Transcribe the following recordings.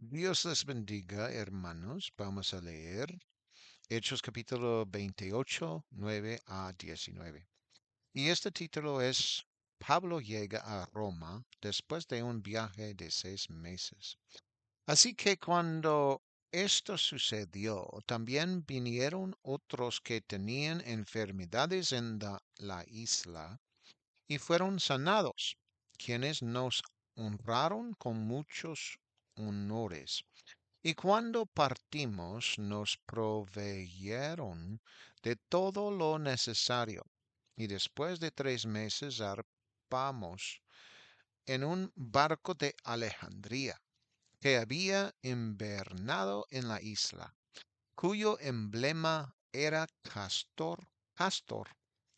Dios les bendiga, hermanos. Vamos a leer Hechos capítulo 28, 9 a 19. Y este título es Pablo llega a Roma después de un viaje de 6 meses. Así que cuando esto sucedió, también vinieron otros que tenían enfermedades en la isla y fueron sanados, quienes nos honraron con muchos honores. Y cuando partimos nos proveyeron de todo lo necesario. Y después de 3 meses zarpamos en un barco de Alejandría, que había invernado en la isla, cuyo emblema era Castor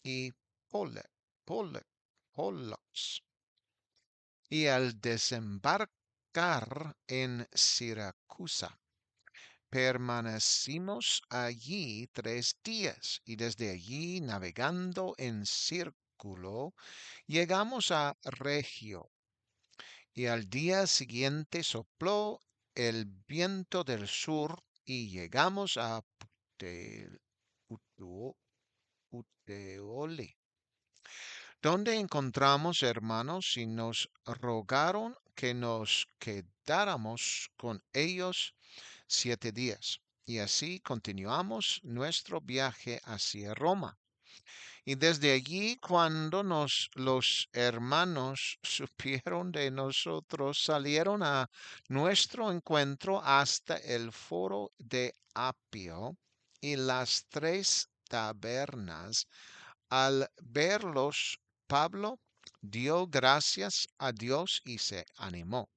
y Pole, Pole, Pollux. Y al desembarcar en Siracusa, permanecimos allí 3 días y desde allí navegando en círculo llegamos a Regio y al día siguiente sopló el viento del sur y llegamos a Puteoli, donde encontramos hermanos y nos rogaron que nos quedáramos con ellos 7 días. Y así continuamos nuestro viaje hacia Roma. Y desde allí, cuando los hermanos supieron de nosotros, salieron a nuestro encuentro hasta el foro de Apio y las 3 tabernas. Al verlos, Pablo dio gracias a Dios y se animó.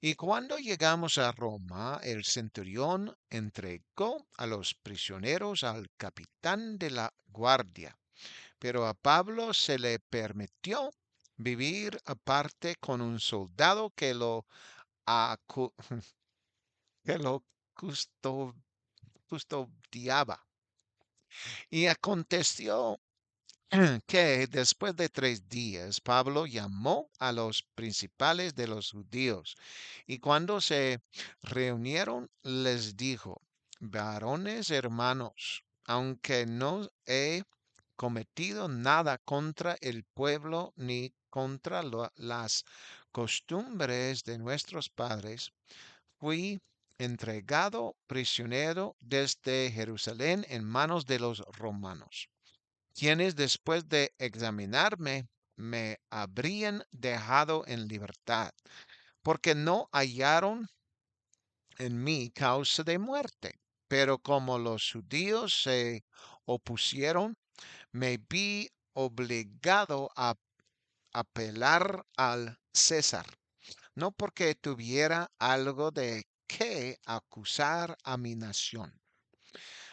Y cuando llegamos a Roma, el centurión entregó a los prisioneros al capitán de la guardia, pero a Pablo se le permitió vivir aparte con un soldado acu- que lo custodiaba. Y aconteció que después de 3 días Pablo llamó a los principales de los judíos y cuando se reunieron les dijo, varones hermanos, aunque no he cometido nada contra el pueblo ni contra las costumbres de nuestros padres, fui entregado prisionero desde Jerusalén en manos de los romanos, quienes después de examinarme me habrían dejado en libertad, porque no hallaron en mí causa de muerte. Pero como los judíos se opusieron, me vi obligado a apelar al César, no porque tuviera algo de qué acusar a mi nación.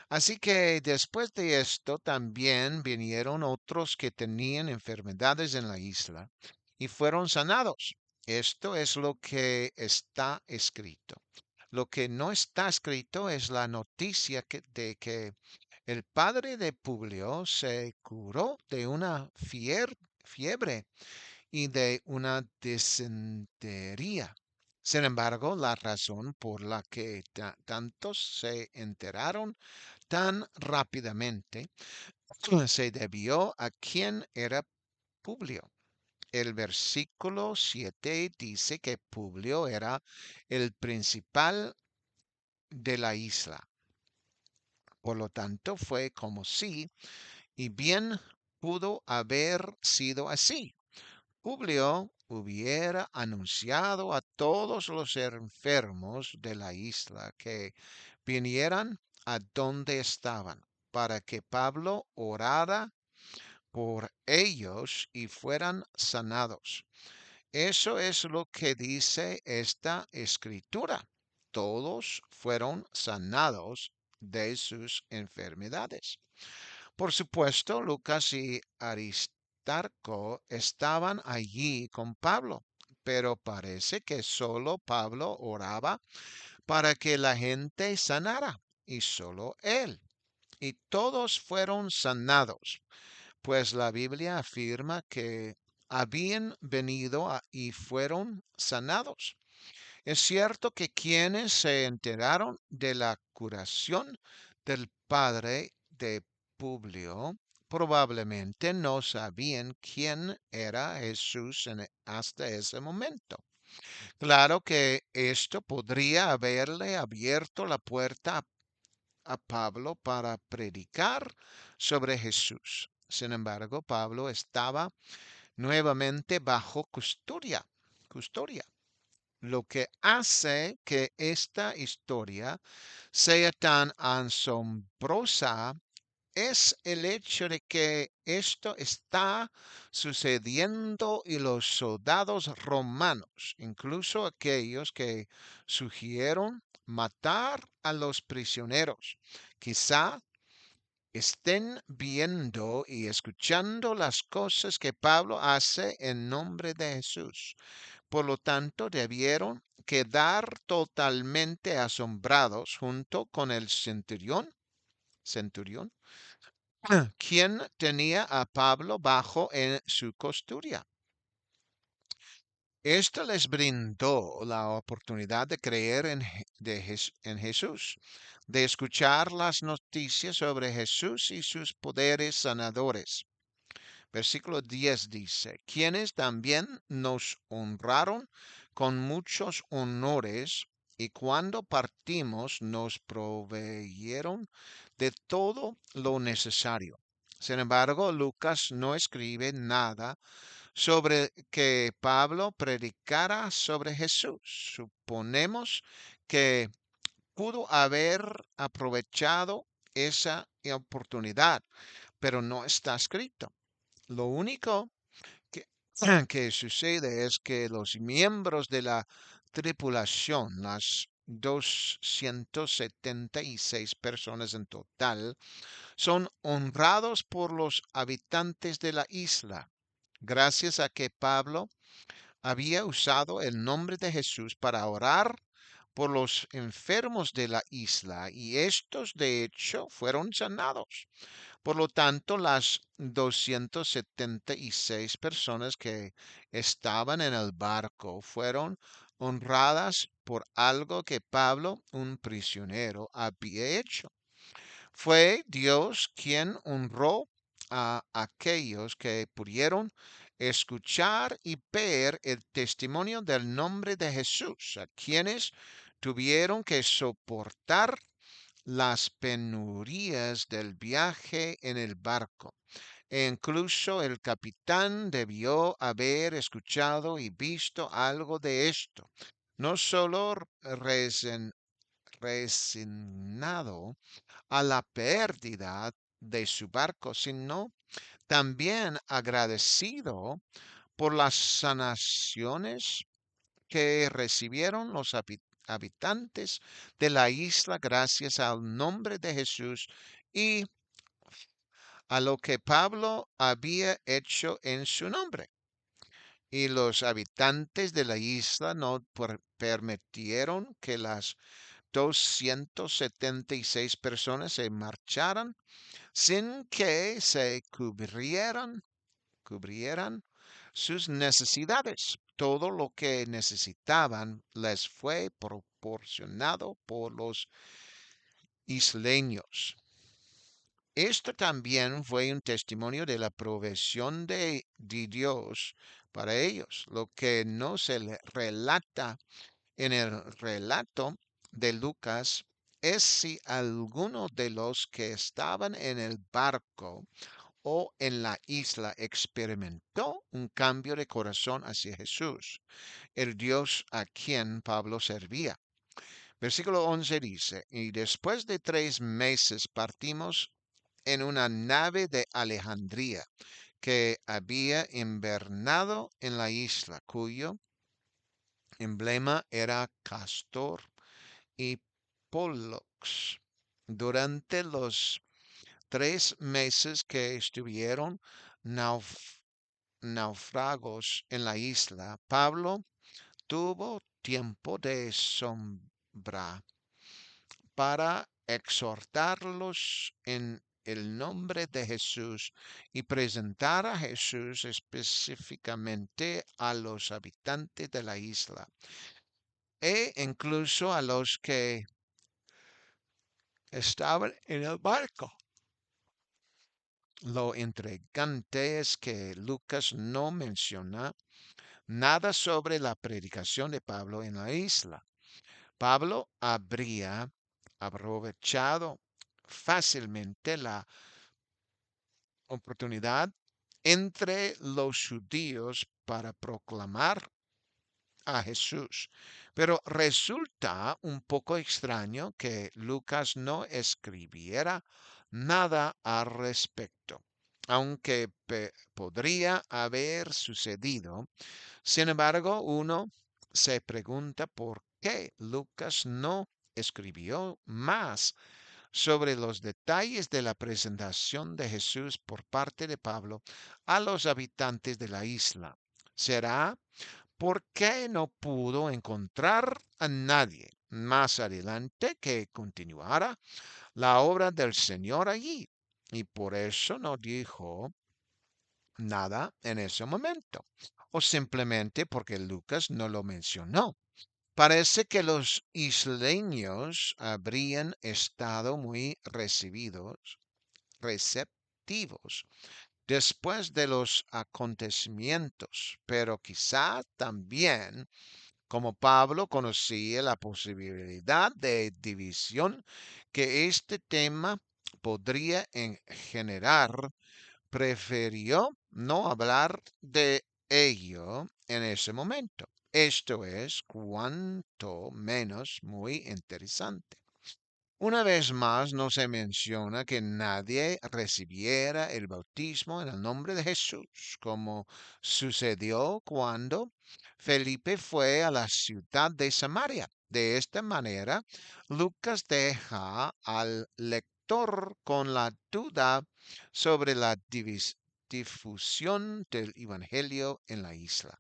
Así que después de esto también vinieron otros que tenían enfermedades en la isla y fueron sanados. Esto es lo que está escrito. Lo que no está escrito es la noticia de que el padre de Publio se curó de una fiebre y de una disentería. Sin embargo, la razón por la que tantos se enteraron tan rápidamente se debió a quién era Publio. El versículo 7 dice que Publio era el principal de la isla. Por lo tanto, fue como si, y bien pudo haber sido así. Publio hubiera anunciado a todos los enfermos de la isla que vinieran a donde estaban, para que Pablo orara por ellos y fueran sanados. Eso es lo que dice esta escritura. Todos fueron sanados de sus enfermedades. Por supuesto, Lucas y Aristarco estaban allí con Pablo, pero parece que solo Pablo oraba para que la gente sanara, y solo él. Y todos fueron sanados, pues la Biblia afirma que habían venido y fueron sanados. Es cierto que quienes se enteraron de la curación del padre de Publio probablemente no sabían quién era Jesús hasta ese momento. Claro que esto podría haberle abierto la puerta a Pablo para predicar sobre Jesús. Sin embargo, Pablo estaba nuevamente bajo custodia, lo que hace que esta historia sea tan asombrosa es el hecho de que esto está sucediendo y los soldados romanos, incluso aquellos que sugirieron matar a los prisioneros, quizá estén viendo y escuchando las cosas que Pablo hace en nombre de Jesús. Por lo tanto, debieron quedar totalmente asombrados junto con el centurión, quien tenía a Pablo bajo en su custodia. Esto les brindó la oportunidad de creer en Jesús, de escuchar las noticias sobre Jesús y sus poderes sanadores. Versículo 10 dice, quienes también nos honraron con muchos honores y cuando partimos nos proveyeron de todo lo necesario. Sin embargo, Lucas no escribe nada sobre que Pablo predicara sobre Jesús. Suponemos que pudo haber aprovechado esa oportunidad, pero no está escrito. Lo único que, que sucede es que los miembros de la tripulación, las 276 personas en total, son honrados por los habitantes de la isla, gracias a que Pablo había usado el nombre de Jesús para orar por los enfermos de la isla y estos de hecho fueron sanados. Por lo tanto, las 276 personas que estaban en el barco fueron honradas por algo que Pablo, un prisionero, había hecho. Fue Dios quien honró a aquellos que pudieron escuchar y ver el testimonio del nombre de Jesús, a quienes tuvieron que soportar las penurias del viaje en el barco. E incluso el capitán debió haber escuchado y visto algo de esto. No solo resignado a la pérdida de su barco, sino también agradecido por las sanaciones que recibieron los habitantes de la isla gracias al nombre de Jesús y a lo que Pablo había hecho en su nombre. Y los habitantes de la isla no permitieron que las 276 personas se marcharan sin que se cubrieran sus necesidades. Todo lo que necesitaban les fue proporcionado por los isleños. Esto también fue un testimonio de la provisión de Dios para ellos, lo que no se relata en el relato de Lucas es si alguno de los que estaban en el barco o en la isla experimentó un cambio de corazón hacia Jesús, el Dios a quien Pablo servía. Versículo 11 dice, y después de 3 meses partimos en una nave de Alejandría que había invernado en la isla, cuyo emblema era Castor y Pollux. Durante los 3 meses que estuvieron náufragos en la isla, Pablo tuvo tiempo de sombra para exhortarlos en el nombre de Jesús y presentar a Jesús específicamente a los habitantes de la isla. e incluso a los que estaban en el barco. Lo intrigante es que Lucas no menciona nada sobre la predicación de Pablo en la isla. Pablo habría aprovechado fácilmente la oportunidad entre los judíos para proclamar a Jesús. Pero resulta un poco extraño que Lucas no escribiera nada al respecto, aunque podría haber sucedido. Sin embargo, uno se pregunta por qué Lucas no escribió más sobre los detalles de la presentación de Jesús por parte de Pablo a los habitantes de la isla. ¿Será porque no pudo encontrar a nadie más adelante que continuara la obra del Señor allí? Y por eso no dijo nada en ese momento, o simplemente porque Lucas no lo mencionó. Parece que los isleños habrían estado muy receptivos después de los acontecimientos, pero quizá también como Pablo conocía la posibilidad de división que este tema podría generar, prefirió no hablar de ello en ese momento. Esto es cuanto menos muy interesante. Una vez más, no se menciona que nadie recibiera el bautismo en el nombre de Jesús, como sucedió cuando Felipe fue a la ciudad de Samaria. De esta manera, Lucas deja al lector con la duda sobre la difusión del Evangelio en la isla.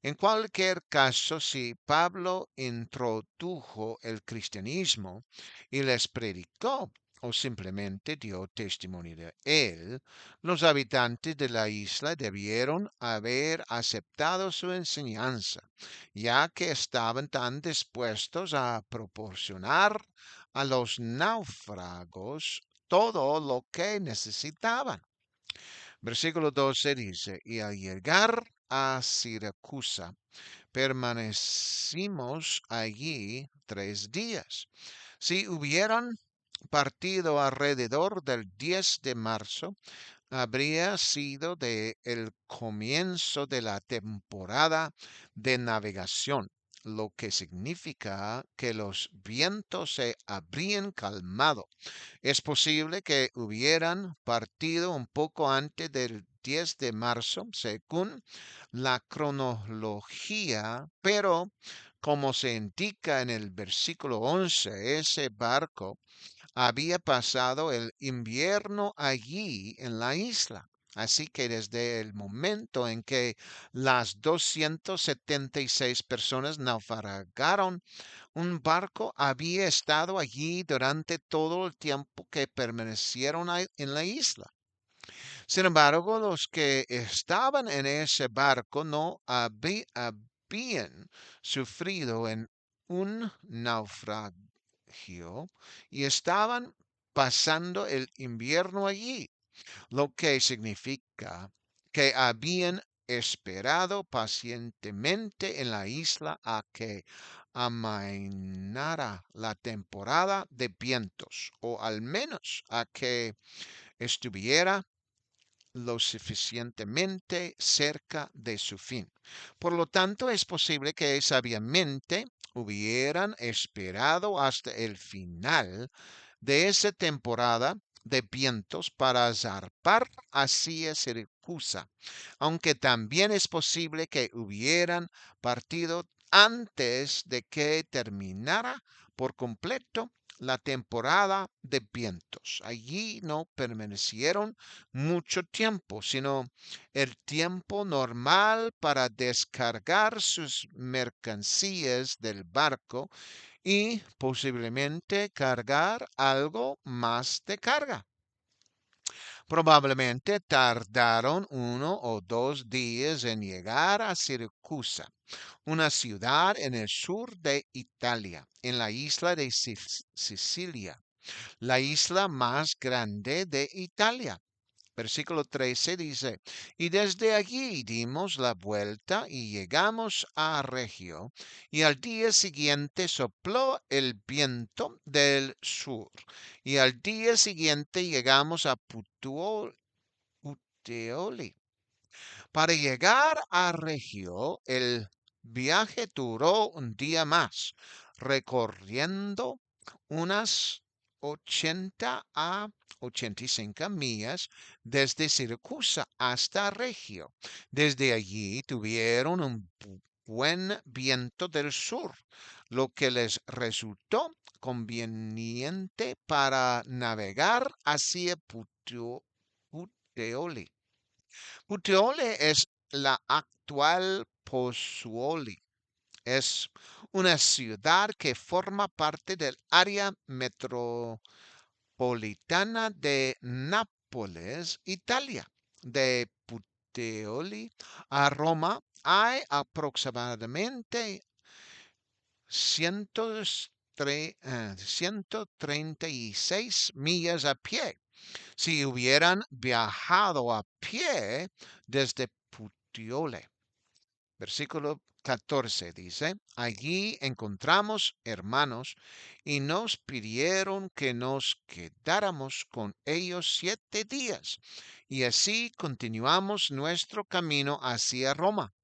En cualquier caso, si Pablo introdujo el cristianismo y les predicó o simplemente dio testimonio de él, los habitantes de la isla debieron haber aceptado su enseñanza, ya que estaban tan dispuestos a proporcionar a los náufragos todo lo que necesitaban. Versículo 12 dice, y al llegar a Siracusa, permanecimos allí 3 días. Si hubieran partido alrededor del 10 de marzo, habría sido de el comienzo de la temporada de navegación, lo que significa que los vientos se habrían calmado. Es posible que hubieran partido un poco antes del 10 de marzo, según la cronología, pero como se indica en el versículo 11, ese barco había pasado el invierno allí en la isla. Así que desde el momento en que las 276 personas naufragaron, un barco había estado allí durante todo el tiempo que permanecieron en la isla. Sin embargo, los que estaban en ese barco no habían sufrido en un naufragio y estaban pasando el invierno allí, lo que significa que habían esperado pacientemente en la isla a que amainara la temporada de vientos, o al menos a que estuviera lo suficientemente cerca de su fin. Por lo tanto, es posible que sabiamente hubieran esperado hasta el final de esa temporada de vientos para zarpar hacia Siracusa, aunque también es posible que hubieran partido antes de que terminara por completo la temporada de vientos. Allí no permanecieron mucho tiempo, sino el tiempo normal para descargar sus mercancías del barco y posiblemente cargar algo más de carga. Probablemente tardaron 1 o 2 días en llegar a Siracusa, una ciudad en el sur de Italia, en la isla de Sicilia, la isla más grande de Italia. Versículo 13 dice, y desde allí dimos la vuelta y llegamos a Regio, y al día siguiente sopló el viento del sur, y al día siguiente llegamos a Puteoli. Para llegar a Regio, el viaje duró un día más, recorriendo unas 80 a 85 millas desde Siracusa hasta Regio. Desde allí tuvieron un buen viento del sur, lo que les resultó conveniente para navegar hacia Puteoli. Puteoli es la actual Pozzuoli. Es una ciudad que forma parte del área metropolitana de Nápoles, Italia. De Puteoli a Roma hay aproximadamente 136 millas a pie. Si hubieran viajado a pie desde Puteoli. Versículo 14 dice, allí encontramos hermanos y nos pidieron que nos quedáramos con ellos 7 días y así continuamos nuestro camino hacia Roma.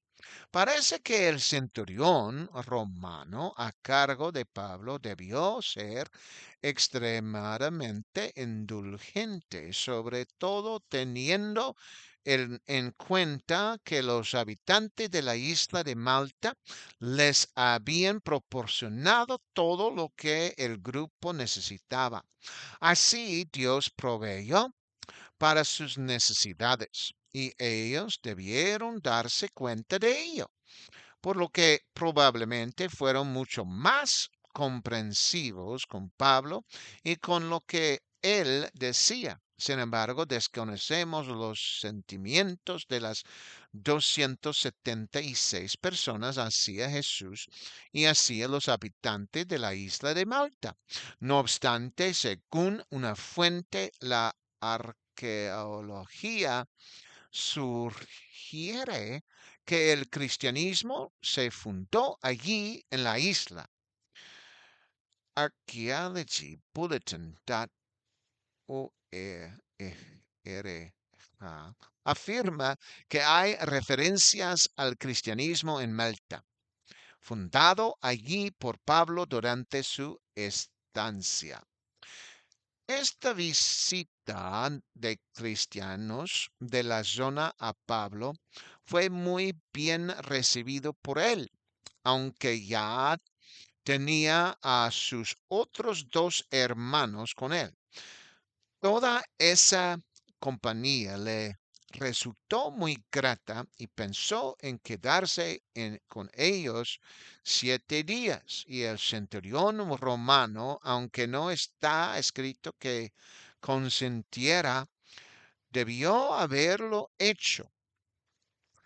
Parece que el centurión romano a cargo de Pablo debió ser extremadamente indulgente, sobre todo teniendo en cuenta que los habitantes de la isla de Malta les habían proporcionado todo lo que el grupo necesitaba. Así Dios proveyó para sus necesidades y ellos debieron darse cuenta de ello, por lo que probablemente fueron mucho más comprensivos con Pablo y con lo que él decía. Sin embargo, desconocemos los sentimientos de las 276 personas hacia Jesús y hacia los habitantes de la isla de Malta. No obstante, según una fuente, la arqueología sugiere que el cristianismo se fundó allí en la isla. Archaeologybulletin.org afirma que hay referencias al cristianismo en Malta, fundado allí por Pablo durante su estancia. Esta visita de cristianos de la zona a Pablo fue muy bien recibido por él, aunque ya tenía a sus otros 2 hermanos con él. Toda esa compañía le resultó muy grata y pensó en quedarse con ellos 7 días. Y el centurión romano, aunque no está escrito que consentiera, debió haberlo hecho.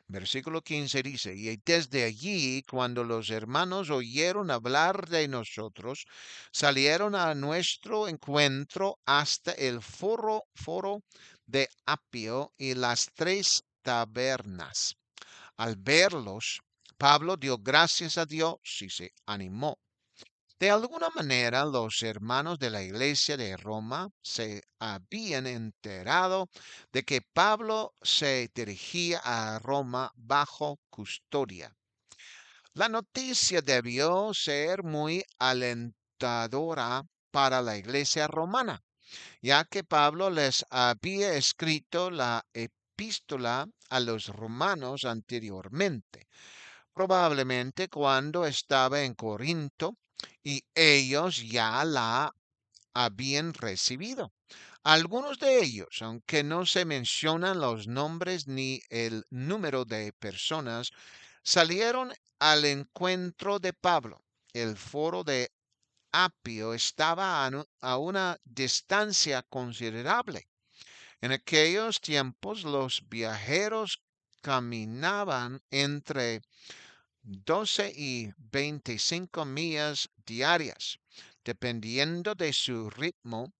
Versículo 15 dice, y desde allí, cuando los hermanos oyeron hablar de nosotros, salieron a nuestro encuentro hasta el foro de Apio y las 3 tabernas. Al verlos, Pablo dio gracias a Dios y se animó. De alguna manera, los hermanos de la iglesia de Roma se habían enterado de que Pablo se dirigía a Roma bajo custodia. La noticia debió ser muy alentadora para la iglesia romana, ya que Pablo les había escrito la epístola a los romanos anteriormente, probablemente cuando estaba en Corinto, y ellos ya la habían recibido. Algunos de ellos, aunque no se mencionan los nombres ni el número de personas, salieron al encuentro de Pablo. El foro de Apio estaba a una distancia considerable. En aquellos tiempos los viajeros caminaban entre 12 y 25 millas diarias, dependiendo de su ritmo,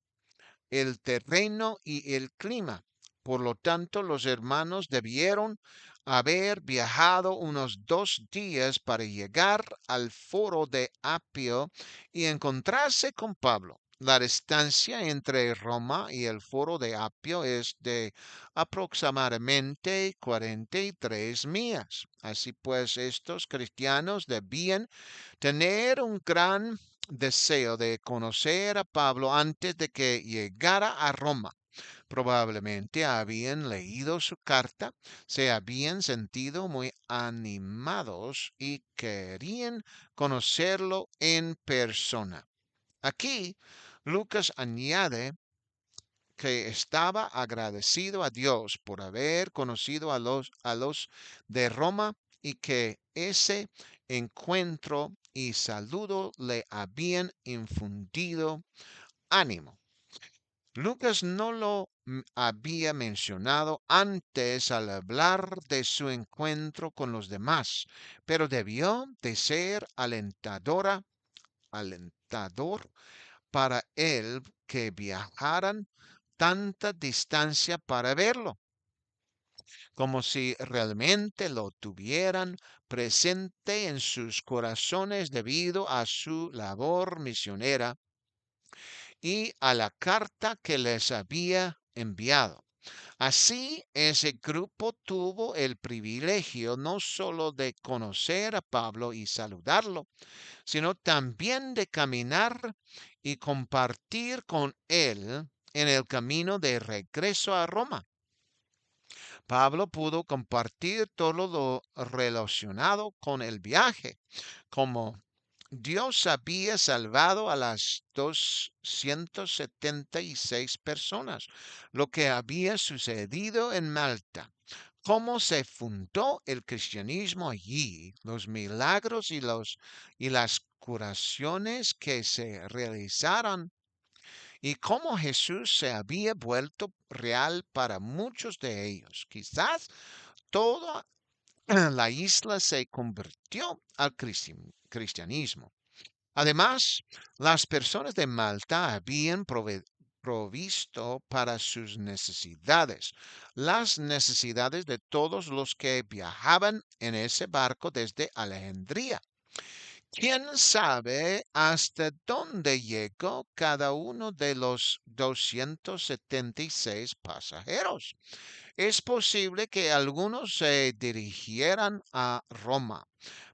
el terreno y el clima. Por lo tanto, los hermanos debieron haber viajado unos 2 días para llegar al foro de Apio y encontrarse con Pablo. La distancia entre Roma y el foro de Apio es de aproximadamente 43 millas. Así pues, estos cristianos debían tener un gran deseo de conocer a Pablo antes de que llegara a Roma. Probablemente habían leído su carta, se habían sentido muy animados y querían conocerlo en persona. Aquí Lucas añade que estaba agradecido a Dios por haber conocido a los de Roma y que ese encuentro y saludo le habían infundido ánimo. Lucas no lo había mencionado antes al hablar de su encuentro con los demás, pero debió de ser alentador para él que viajaran tanta distancia para verlo, como si realmente lo tuvieran presente en sus corazones debido a su labor misionera y a la carta que les había enviado. Así, ese grupo tuvo el privilegio no solo de conocer a Pablo y saludarlo, sino también de caminar y compartir con él en el camino de regreso a Roma. Pablo pudo compartir todo lo relacionado con el viaje, como Dios había salvado a las 276 personas, lo que había sucedido en Malta, cómo se fundó el cristianismo allí, los milagros y las curaciones que se realizaron y cómo Jesús se había vuelto real para muchos de ellos. Quizás toda la isla se convirtió al cristianismo. Además, las personas de Malta habían provisto para sus necesidades, las necesidades de todos los que viajaban en ese barco desde Alejandría. ¿Quién sabe hasta dónde llegó cada uno de los 276 pasajeros? Es posible que algunos se dirigieran a Roma,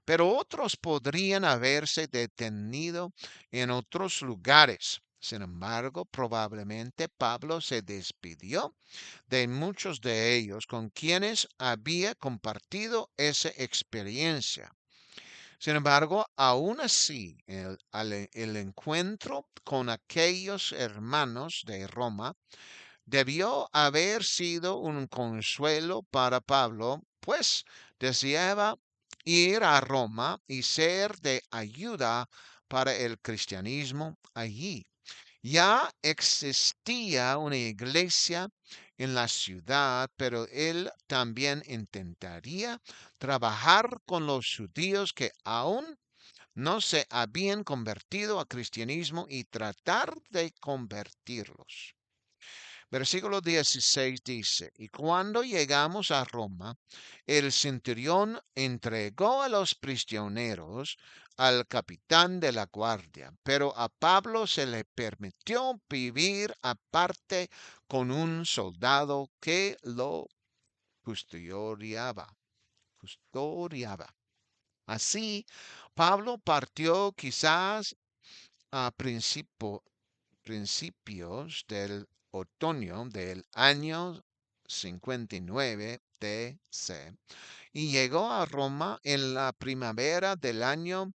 pero otros podrían haberse detenido en otros lugares. Sin embargo, probablemente Pablo se despidió de muchos de ellos con quienes había compartido esa experiencia. Sin embargo, aún así, el encuentro con aquellos hermanos de Roma debió haber sido un consuelo para Pablo, pues deseaba ir a Roma y ser de ayuda para el cristianismo allí. Ya existía una iglesia en la ciudad, pero él también intentaría trabajar con los judíos que aún no se habían convertido al cristianismo y tratar de convertirlos. Versículo 16 dice, y cuando llegamos a Roma, el centurión entregó a los prisioneros al capitán de la guardia, pero a Pablo se le permitió vivir aparte con un soldado que lo custodiaba. custodiaba. Así, Pablo partió quizás a principios del otoño del año 59 DC y llegó a Roma en la primavera del año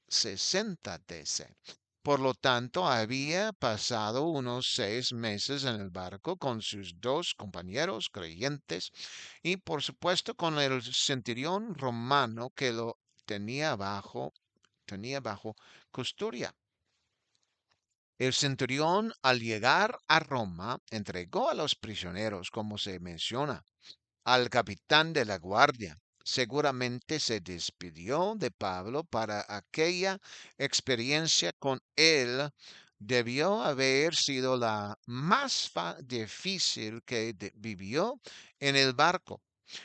60 DC. Por lo tanto, había pasado unos 6 meses en el barco con sus dos compañeros creyentes y, por supuesto, con el centurión romano que lo tenía bajo custodia. El centurión, al llegar a Roma, entregó a los prisioneros, como se menciona, al capitán de la guardia. Seguramente se despidió de Pablo para aquella experiencia con él. Debió haber sido la más difícil que vivió en el barco,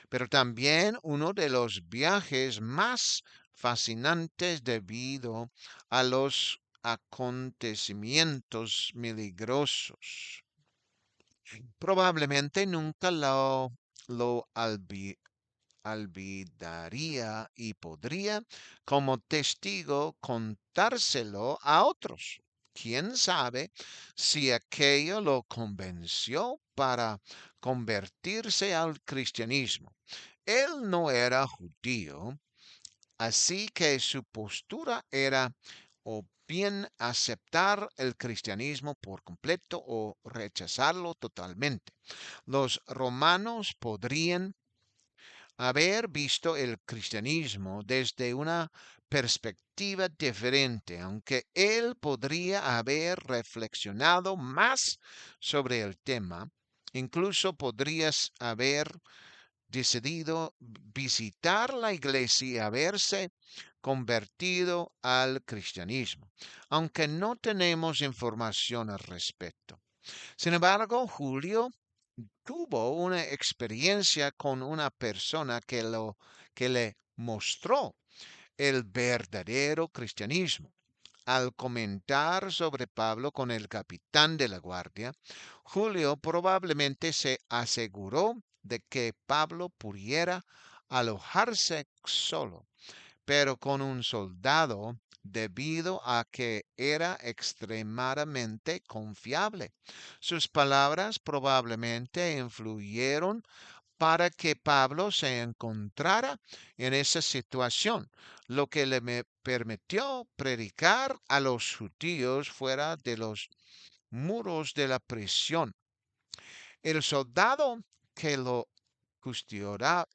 pero también uno de los viajes más fascinantes debido a los acontecimientos milagrosos. Probablemente nunca lo olvidaría y podría como testigo contárselo a otros. ¿Quién sabe si aquello lo convenció para convertirse al cristianismo? Él no era judío, así que su postura era o bien aceptar el cristianismo por completo o rechazarlo totalmente. Los romanos podrían haber visto el cristianismo desde una perspectiva diferente, aunque él podría haber reflexionado más sobre el tema. Incluso podrías haber decidido visitar la iglesia y haberse convertido al cristianismo, aunque no tenemos información al respecto. Sin embargo, Julio tuvo una experiencia con una persona que le mostró el verdadero cristianismo. Al comentar sobre Pablo con el capitán de la guardia, Julio probablemente se aseguró de que Pablo pudiera alojarse solo, pero con un soldado, debido a que era extremadamente confiable. Sus palabras probablemente influyeron para que Pablo se encontrara en esa situación, lo que le permitió predicar a los judíos fuera de los muros de la prisión. El soldado que lo custodiaba,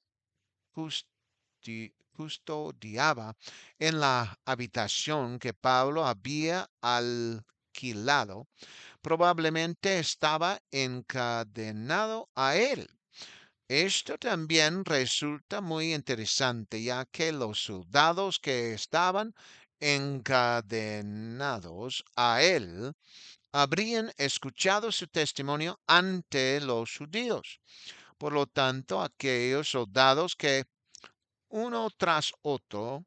custodiaba en la habitación que Pablo había alquilado, probablemente estaba encadenado a él. Esto también resulta muy interesante, ya que los soldados que estaban encadenados a él habrían escuchado su testimonio ante los judíos. Por lo tanto, aquellos soldados que uno tras otro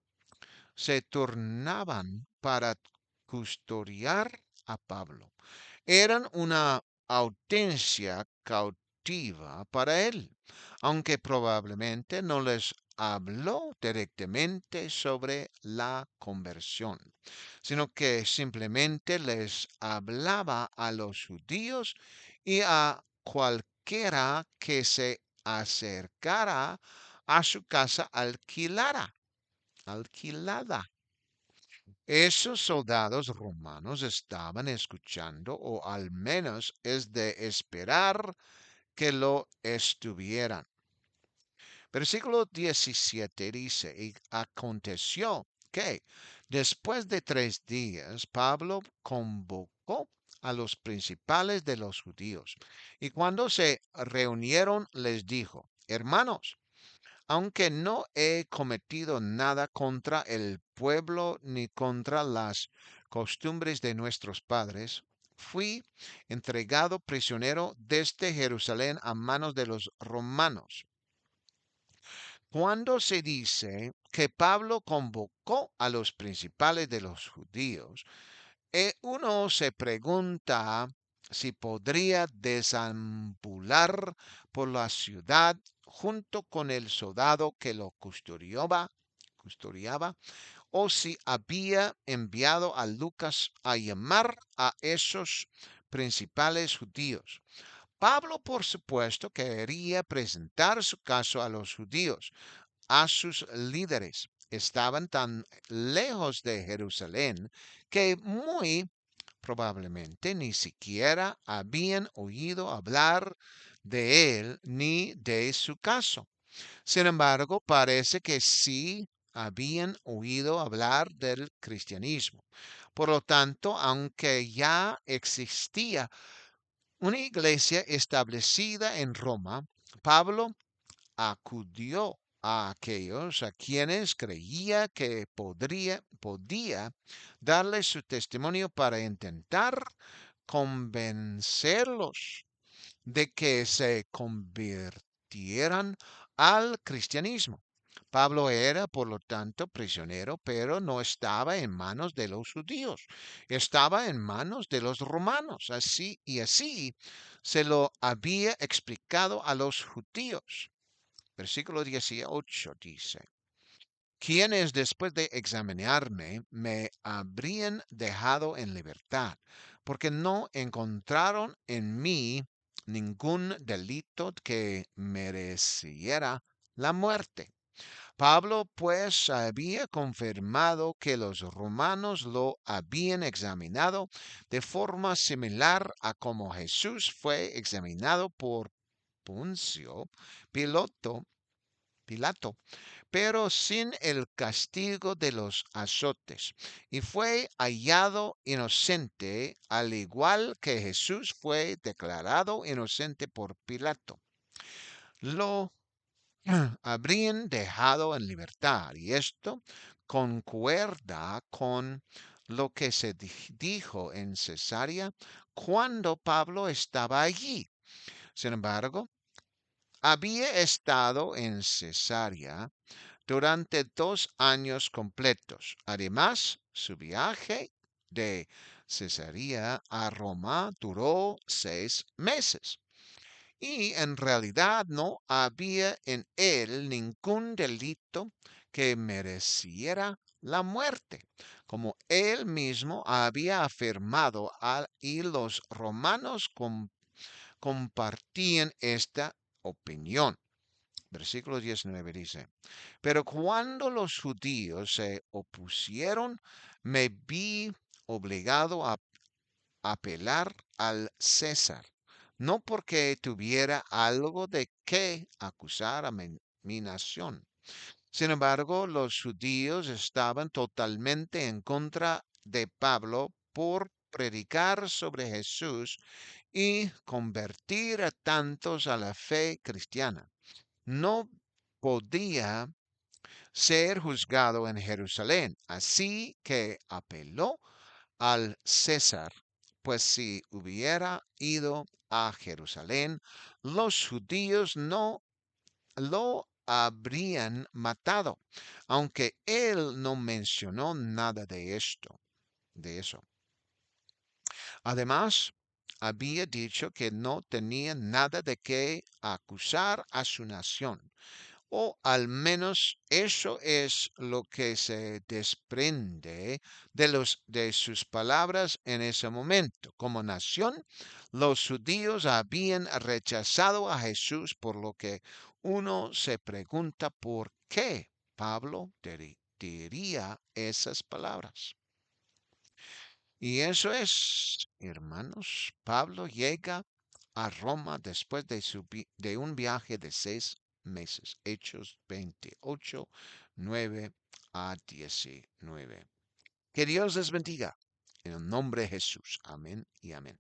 se turnaban para custodiar a Pablo eran una audiencia cautiva para él, aunque probablemente no les habló directamente sobre la conversión, sino que simplemente les hablaba a los judíos y a cualquiera que se acercara a su casa alquilada. Esos soldados romanos estaban escuchando, o al menos es de esperar que lo estuvieran. Versículo 17 dice, y aconteció que después de 3 días Pablo convocó a los principales de los judíos, y cuando se reunieron les dijo, hermanos, aunque no he cometido nada contra el pueblo ni contra las costumbres de nuestros padres, fui entregado prisionero desde Jerusalén a manos de los romanos. Cuando se dice que Pablo convocó a los principales de los judíos, uno se pregunta si podría deambular por la ciudad junto con el soldado que lo custodiaba, o si había enviado a Lucas a llamar a esos principales judíos. Pablo, por supuesto, quería presentar su caso a los judíos, a sus líderes. Estaban tan lejos de Jerusalén que muy probablemente ni siquiera habían oído hablar de él ni de su caso. Sin embargo, parece que sí habían oído hablar del cristianismo. Por lo tanto, aunque ya existía una iglesia establecida en Roma, Pablo acudió a aquellos a quienes creía que podía darles su testimonio para intentar convencerlos de que se convirtieran al cristianismo. Pablo era, por lo tanto, prisionero, pero no estaba en manos de los judíos, estaba en manos de los romanos. Así se lo había explicado a los judíos. Versículo 18 dice, quienes después de examinarme me habrían dejado en libertad, porque no encontraron en mí ningún delito que mereciera la muerte. Pablo pues había confirmado que los romanos lo habían examinado de forma similar a como Jesús fue examinado por Poncio Pilato, pero sin el castigo de los azotes, y fue hallado inocente, al igual que Jesús fue declarado inocente por Pilato. Lo habrían dejado en libertad, y esto concuerda con lo que se dijo en Cesarea cuando Pablo estaba allí. Sin embargo, había estado en Cesarea durante 2 años completos. Además, su viaje de Cesarea a Roma duró 6 meses. Y en realidad no había en él ningún delito que mereciera la muerte, como él mismo había afirmado, y los romanos compartían esta opinión. Versículo 19 dice, pero cuando los judíos se opusieron, me vi obligado a apelar al César, no porque tuviera algo de qué acusar a mi nación. Sin embargo, los judíos estaban totalmente en contra de Pablo por predicar sobre Jesús y convertir a tantos a la fe cristiana. No podía ser juzgado en Jerusalén, así que apeló al César, pues si hubiera ido a Jerusalén, los judíos no lo habrían matado, aunque él no mencionó nada de eso. Además, había dicho que no tenía nada de qué acusar a su nación. O al menos eso es lo que se desprende de sus palabras en ese momento. Como nación, los judíos habían rechazado a Jesús, por lo que uno se pregunta por qué Pablo diría esas palabras. Y eso es, hermanos, Pablo llega a Roma después de un viaje de 6 meses. Hechos 28, 9 a 19. Que Dios les bendiga. En el nombre de Jesús. Amén y amén.